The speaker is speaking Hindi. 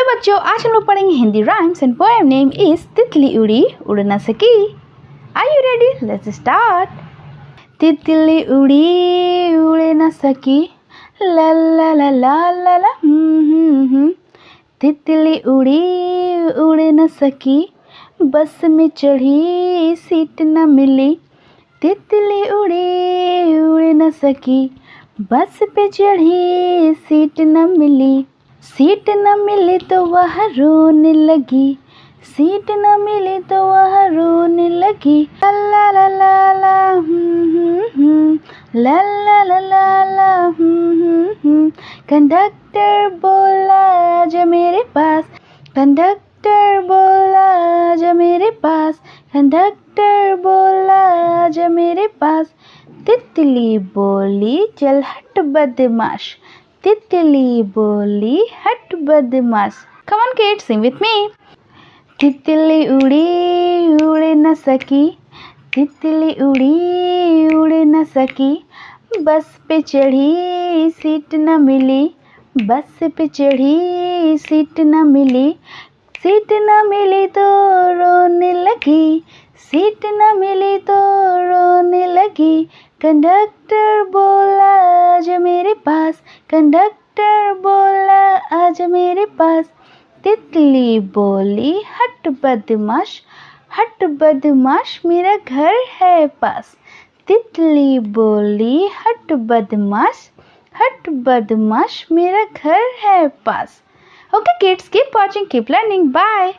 हेलो बच्चों, आज हम लोग पढ़ेंगे Hindi rhymes and poem name is तितली उड़ी उड़ न सकी। Are you ready? Let's start. तितली उड़ी उड़ न सकी, ला ला ला ला ला ला तितली उड़ी उड़ न सकी, बस में चढ़ी सीट न मिली। तितली उड़ी उड़ न सकी, बस पे चढ़ी सीट न मिली। सीट न मिली तो वह रोने लगी, सीट न मिली तो वह रोने लगी। ला ला ला ला ला ला ला ला ला ला कंडक्टर बोला आजा मेरे पास, कंडक्टर बोला आजा मेरे पास, कंडक्टर बोला आजा मेरे पास। तितली बोली चल हट बदमाश, तितली बोली हट बदमाश। Come on kids, sing with me. तितली उड़ी उड़ न सकी, तितली उड़ी उड़ न सकी, बस पे चढ़ी सीट न मिली, बस पे चढ़ी सीट न मिली। सीट न मिली तो रोने लगी, सीट न मिली तो रोने लगी। कंडक्टर बोला आजा मेरे पास, कंडक्टर बोला आजा मेरे पास। तितली बोली हट बदमाश, हट बदमाश मेरा घर है पास। तितली बोली हट बदमाश, हट बदमाश मेरा घर है पास। Okay kids, keep watching, keep learning. Bye.